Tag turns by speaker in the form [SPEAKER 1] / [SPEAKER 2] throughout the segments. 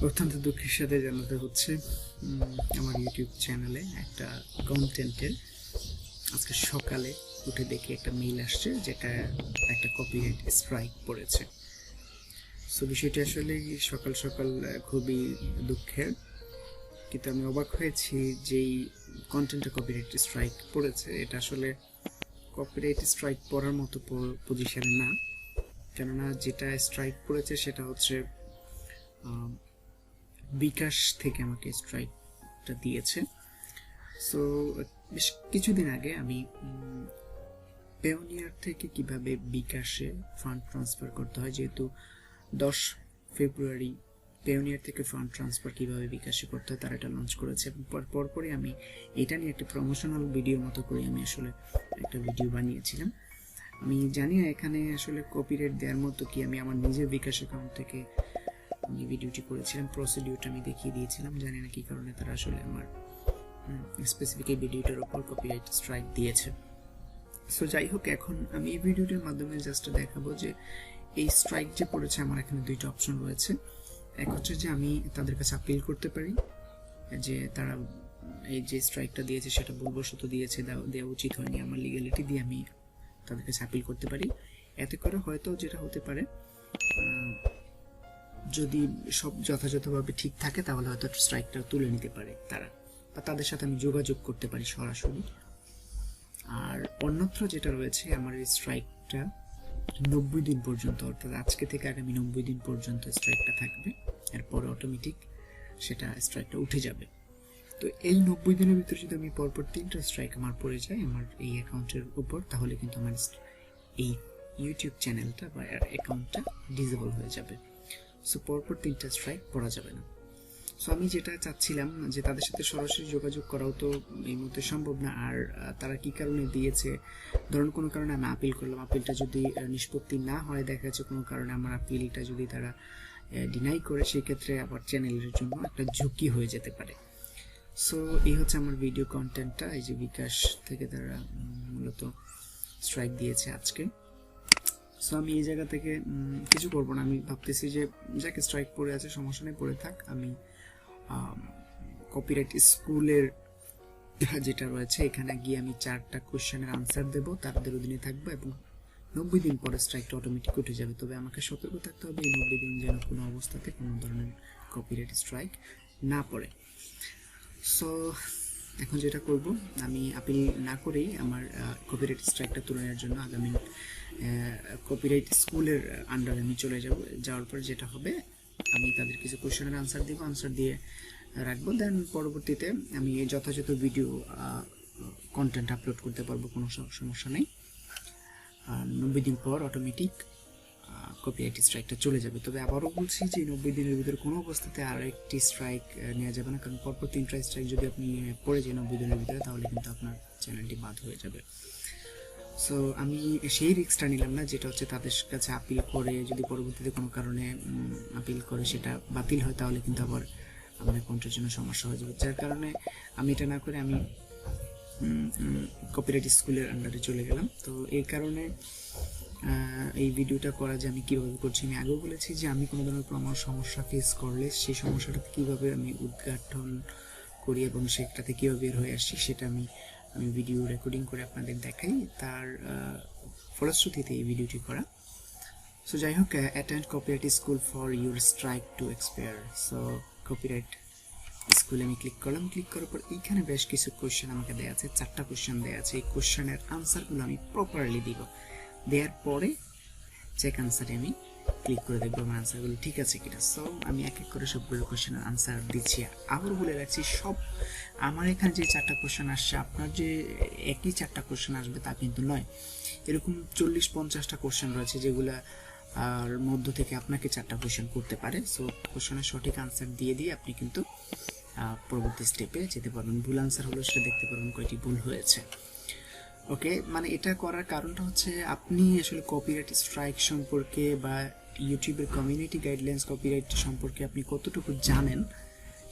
[SPEAKER 1] অত্যন্ত দুঃখের সাথে জানাতে হচ্ছে আমার ইউটিউব চ্যানেলে একটা কন্টেন্টের আজকে সকালে উঠে দেখি একটা মেইল আসছে যেটা একটা কপিরাইট স্ট্রাইক পড়েছে। সো বিষয়টি আসলে সকাল সকাল খুবই দুঃখের, কিন্তু আমি অবাক হয়েছি যেই কন্টেন্টে কপিরাইট স্ট্রাইক পড়েছে এটা আসলে কপিরাইট স্ট্রাইক পড়ার মতো পজিশনে না, কেননা যেটা স্ট্রাইক পড়েছে সেটা হচ্ছে বিকাশ থেকে আমাকে স্ট্রাইকটা দিয়েছে। সো বেশ কিছুদিন আগে আমি পেওনিয়ার থেকে কিভাবে বিকাশে ফান্ড ট্রান্সফার করতে হয়, যেহেতু 10 ফেব্রুয়ারি পেওনিয়ার থেকে ফান্ড ট্রান্সফার কিভাবে বিকাশে করতে হয় তারা এটা লঞ্চ করেছে, এবং পরপরই আমি এটা নিয়ে একটা প্রমোশনাল ভিডিওর মতো করে আমি আসলে একটা ভিডিও বানিয়েছিলাম। আমি জানি না এখানে আসলে কপিরাইট দেওয়ার মতো কি, আমি আমার নিজের বিকাশ অ্যাকাউন্ট থেকে আমি ভিডিওটি করেছিলাম, প্রসিডিউরটা আমি দেখিয়ে দিয়েছিলাম। জানি না কি কারণে তারা আসলে আমার স্পেসিফিক এই ভিডিওটার উপর কপিরাইট স্ট্রাইক দিয়েছে। সো যাই হোক, এখন আমি এই ভিডিওটির মাধ্যমে জাস্ট দেখাবো যে এই স্ট্রাইক যে পড়েছে আমার এখানে দুইটা অপশন রয়েছে। এক হচ্ছে যে আমি তাদের কাছে আপিল করতে পারি যে তারা এই যে স্ট্রাইকটা দিয়েছে সেটা ভুলবশত দিয়েছে, দেওয়া উচিত হয়নি, আমার লিগ্যালিটি দিয়ে আমি তাদের কাছে আপিল করতে পারি। এতে করে হয়তো যেটা হতে পারে, যদি সব যথাযথভাবে ঠিক থাকে তাহলে হয়তো স্ট্রাইকটা তুলে নিতে পারে তারা, বা তাদের সাথে আমি যোগাযোগ করতে পারি সরাসরি। আর অন্যত্র যেটা রয়েছে, আমার এই স্ট্রাইকটা 90 দিন পর্যন্ত, অর্থাৎ আজকে থেকে আগামী 90 দিন পর্যন্ত স্ট্রাইকটা থাকবে, এরপরে অটোমেটিক সেটা স্ট্রাইকটা উঠে যাবে। তো এই 90 দিনের ভিতরে যদি আমি পরপর 3টা স্ট্রাইক আমার পড়ে যায় আমার এই অ্যাকাউন্টের উপর, তাহলে কিন্তু আমার এই ইউটিউব চ্যানেলটা বা অ্যাকাউন্টটা ডিসেবল হয়ে যাবে। সো পরপর 3টা স্ট্রাইক পড়া যাবে না। সো আমি যেটা চাচ্ছিলাম যে তাদের সাথে সরাসরি যোগাযোগ করাও তো এই মুহূর্তে সম্ভব না। আর তারা কি কারণে দিয়েছে, ধরুন কোনো কারণে আমি আপিল করলাম, আপিলটা যদি নিষ্পত্তি না হয়, দেখা যাচ্ছে কোনো কারণে আমার আপিলটা যদি তারা ডিনাই করে, সেক্ষেত্রে আবার চ্যানেলের জন্য একটা ঝুঁকি হয়ে যেতে পারে। সো এই হচ্ছে আমার ভিডিও কন্টেন্টটা, এই যে বিকাশ থেকে তারা মূলত স্ট্রাইক দিয়েছে আজকে। সো আমি এই জায়গা থেকে কিছু করবো না, আমি ভাবতেছি যে যাকে স্ট্রাইক পড়ে আছে সমস্যা নেই, পড়ে থাক। আমি কপিরাইট স্কুলের যেটা রয়েছে এখানে গিয়ে আমি 4টা কোশ্চেনের আনসার দেবো, তাদের অধীনে থাকবো, এবং 90 দিন পরে স্ট্রাইকটা অটোমেটিক উঠে যাবে। তবে আমাকে সতর্ক থাকতে হবে এই 90 দিন যেন কোনো অবস্থাতে কোনো ধরনের কপিরাইট স্ট্রাইক না পড়ে। সো এখন যেটা করব, আমি আপিল না করেই আমার কপিরাইট স্ট্রাইকটা তুলে নেওয়ার জন্য আগামী কপিরাইট স্কুলের আন্ডারে আমি চলে যাওয়ার পর যেটা হবে, আমি তাদের কিছু কোশ্চেনের আনসার দিব, আনসার দিয়ে রাখবো। দেন পরবর্তীতে আমি যথাযথ ভিডিও কন্টেন্ট আপলোড করতে পারবো, কোনো সমস্যা নেই। 90 দিন পর অটোমেটিক কপিরাইট স্ট্রাইকটা চলে যাবে। তবে আবারও বলছি যে 90 দিনের ভিতরে কোনো অবস্থাতে আর একটি স্ট্রাইক নেওয়া যাবে না, কারণ পরপর 3টা স্ট্রাইক যদি আপনি পড়ে যান 90 দিনের ভিতরে, তাহলে কিন্তু আপনার চ্যানেলটি বাদ হয়ে যাবে। সো আমি সেই রিস্কটা নিলাম না, যেটা হচ্ছে তাদের কাছে আপিল করে যদি পরবর্তীতে কোনো কারণে আপিল করে সেটা বাতিল হয়, তাহলে কিন্তু আবার আমার অ্যাকাউন্টের জন্য সমস্যা হয়ে যাবে। যার কারণে আমি এটা না করে আমি কপিরাইট স্কুলের আন্ডারে চলে গেলাম। তো এই কারণে এই ভিডিওটা করা যে আমি কীভাবে করছি, আমি আগেও বলেছি যে আমি কোনো ধরনের সমস্যা ফেস করলে সেই সমস্যাটাতে কীভাবে আমি উদ্ঘাটন করি এবং সেটাতে কীভাবে বের হয়ে আসছি সেটা আমি ভিডিও রেকর্ডিং করে আপনাদের দেখাই, তার ফলশ্রুতিতে এই ভিডিওটি করা। সো যাই হোক, attend copyright school for your strike to expire. So copyright স্কুলে আমি ক্লিক করলাম, ক্লিক করার পর এইখানে বেশ কিছু কোশ্চেন আমাকে দেওয়া আছে, 4টা কোশ্চেন দেওয়া আছে। এই কোশ্চেনের আনসারগুলো আমি প্রপারলি দিব, দেওয়ার পরে চেক আনসারে আমি ক্লিক করে দেখবো আমার আনসারগুলো ঠিক আছে কিনা। সো আমি এক এক করে সবগুলো কোশ্চেনের আনসার দিচ্ছি। আবার বলে রাখছি, সব আমার এখানে যে 4টা কোশ্চেন আসছে, আপনার যে একই 4টা কোশ্চেন আসবে তা কিন্তু নয়। এরকম 40-50টা কোশ্চেন রয়েছে, যেগুলো আর মধ্য থেকে আপনাকে 4টা কোশ্চেন করতে পারে। সো কোশ্চেনের সঠিক আনসার দিয়ে আপনি কিন্তু পরবর্তী স্টেপে যেতে পারবেন। ভুল আনসার হলো সেটা দেখতে পারবেন কয়টি ভুল হয়েছে। ওকে, মানে এটা করার কারণটা হচ্ছে আপনি আসলে কপিরাইট স্ট্রাইক সম্পর্কে বা ইউটিউবের কমিউনিটি গাইডলাইন্স কপিরাইট সম্পর্কে আপনি কতটুকু জানেন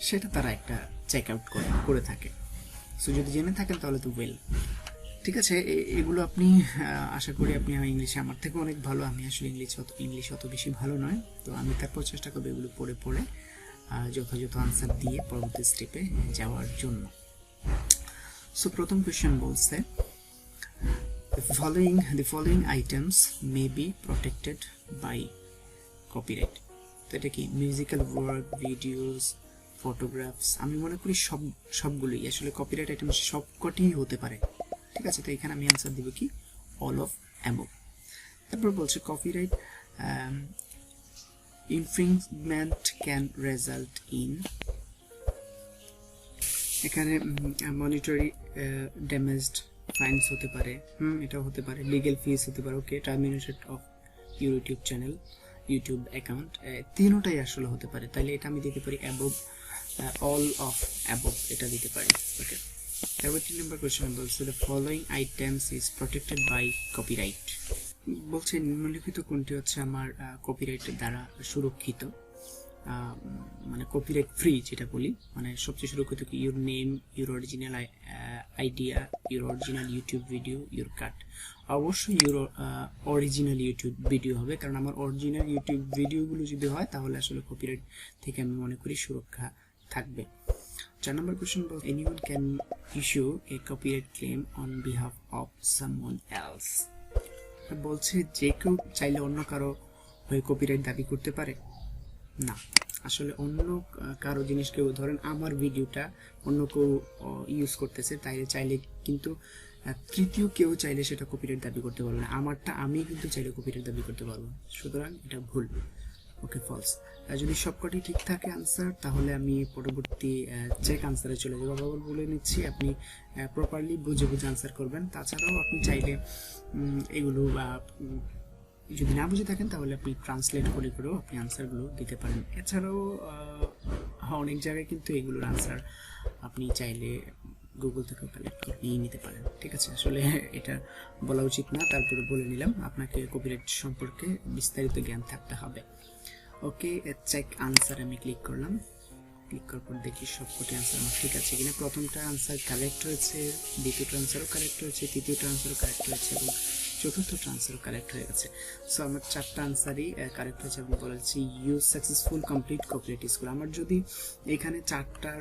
[SPEAKER 1] সেটা তারা একটা চেক আউট করে থাকে। সো যদি জেনে থাকেন তাহলে তো ওয়েল, ঠিক আছে। এগুলো আপনি আশা করি আপনি ইংলিশে আমার থেকে অনেক ভালো, আমি আসলে ইংলিশ অত বেশি ভালো নয়, তো আমি তারপর চেষ্টা করবো এগুলো পড়ে যথাযথ আনসার দিয়ে পরবর্তী স্টেপে যাওয়ার জন্য। সো প্রথম কোয়েশ্চেন বলছে the following items may be protected by copyright. তো এটা কি মিউজিক্যাল ওয়ার্ক, ভিডিওস, ফটোগ্রাফস, আমি মনে করি সবগুলোই আসলে কপিরাইট আইটেম সবকটিই হতে পারে, ঠিক আছে। তো এখানে আমি আনসার দিব কি অল অফ অ্যাবভ। তারপর বলছে copyright infringement can result in, এখানে মনিটারি ড্যামেজড ফাইনস হতে পারে, এটাও হতে পারে, লিগ্যাল ফিস হতে পারে, okay, termination of YouTube channel, YouTube account, তিনটাই আসলে হতে পারে। তাহলে এটা আমি দিতে পারি অ্যাবভ, অল অফ অ্যাবভ এটা দিতে পারি, ওকে। তারপর 3 নম্বর কোয়েশ্চেন বলছে the following items is protected by copyright. বলছে নিম্নলিখিত কোনটি হচ্ছে আমার কপিরাইটের দ্বারা সুরক্ষিত, মানে কপিরাইট ফ্রি যেটা বলি, মানে সবচেয়ে সুরক্ষিত কি your name, your original idea, your original YouTube video, your cut. অবশ্যই ইউর অরিজিনাল ইউটিউব ভিডিও হবে, কারণ আমার অরিজিনাল ইউটিউব ভিডিওগুলো যদি হয় তাহলে আসলে কপিরাইট থেকে আমি মনে করি সুরক্ষা থাকবে। 4 নম্বর কোয়েশ্চেন বল anyone can issue a copyright claim on behalf of someone else. বলছে যে কেউ চাইলে অন্য কারো হয়ে কপিরাইট দাবি করতে পারে না। আসলে অন্য কারো জিনিস, কেউ ধরেন আমার ভিডিওটা অন্য কেউ ইউজ করতেছে, তাই চাইলে কিন্তু তৃতীয় কেউ চাইলে সেটা কপিরাইট দাবি করতে পারবে না। আমারটা আমি কিন্তু চাইলে কপিরাইট দাবি করতে পারবো, সুতরাং এটা ভুল, ওকে, ফলস। যদি সবকটি ঠিক থাকে আনসার, তাহলে আমি পরবর্তী চেক আনসারে চলে যাবো। আবার বলে নিচ্ছি, আপনি প্রপারলি বুঝে আনসার করবেন। তাছাড়াও আপনি চাইলে এগুলো যদি না বুঝে থাকেন তাহলে আপনি ট্রান্সলেট করেও আপনি আনসারগুলো দিতে পারেন। এছাড়াও অনেক জায়গায় কিন্তু এগুলোর আনসার আপনি চাইলে গুগল থেকে কালেক্ট করে নিয়ে নিতে পারেন, ঠিক আছে। আসলে এটা বলা উচিত না, তারপরে বলে নিলাম, আপনাকে কপিরাইট সম্পর্কে বিস্তারিত জ্ঞান থাকতে হবে, ওকে। চেক আনসার আমি ক্লিক করলাম, ক্লিক করার পর দেখি সবকটি আনসার আমার ঠিক আছে কিনা। প্রথমটা আনসার কারেক্ট হয়েছে, দ্বিতীয়টা আনসারও কারেক্ট হয়েছে, তৃতীয়টা আনসারও কারেক্ট হয়েছে এবং চতুর্থটা আনসারও কারেক্ট হয়ে গেছে। সো আমার 4টা আনসারই কারেক্ট হয়েছে এবং বলেছি you successful complete copyright school. আমার যদি এখানে 4টার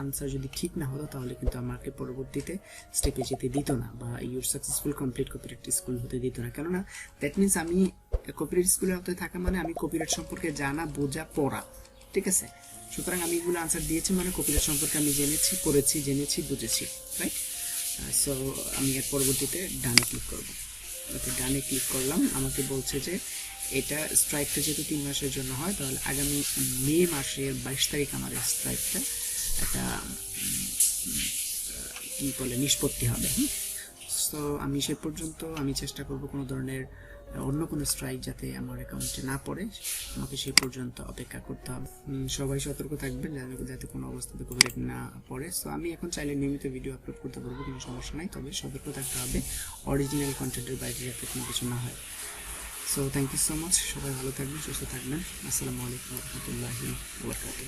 [SPEAKER 1] আনসার যদি ঠিক না হতো তাহলে কিন্তু আমাকে পরবর্তীতে স্টেপে যেতে দিত না, বা your successful complete copyright school হতে দিত না। কেননা দ্যাট মিনস আমি কপিরাইট স্কুলের আওতায় থাকা মানে আমি কপিরাইট সম্পর্কে জানা, বোঝা, পড়া, ঠিক আছে। সুতরাং আমি এগুলো আনসার দিয়েছি মানে কপিরাইট সম্পর্কে আমি জেনেছি, পড়েছি, জেনেছি, বুঝেছি, রাইট। সো আমি এর পরবর্তীতে ডানে ক্লিক করবো, ওকে, ডানে ক্লিক করলাম। আমাকে বলছে যে এটা স্ট্রাইকটা যেহেতু 3 মাসের জন্য হয়, তাহলে আগামী মে মাসের 22 তারিখ আমার স্ট্রাইকটা একটা কি বলে নিষ্পত্তি হবে। সো আমি সে পর্যন্ত আমি চেষ্টা করব কোনো ধরনের অন্য কোনো স্ট্রাইক যাতে আমার অ্যাকাউন্টে না পড়ে, আমাকে সেই পর্যন্ত অপেক্ষা করতে হবে। সবাই সতর্ক থাকবেন যাতে কোনো অবস্থাতে কপিরাইট না পড়ে। সো আমি এখন চাইলে নিয়মিত ভিডিও আপলোড করতে পারবো, কোনো সমস্যা নাই, তবে সতর্ক থাকতে হবে অরিজিনাল কন্টেন্টের বাইরে যাতে কোনো কিছু না হয়। So thank you so much, সবাই ভালো থাকবেন, সুস্থ থাকবেন। আসসালামু আলাইকুম ওয়া রাহমাতুল্লাহি ওয়া বারাকাতুহু।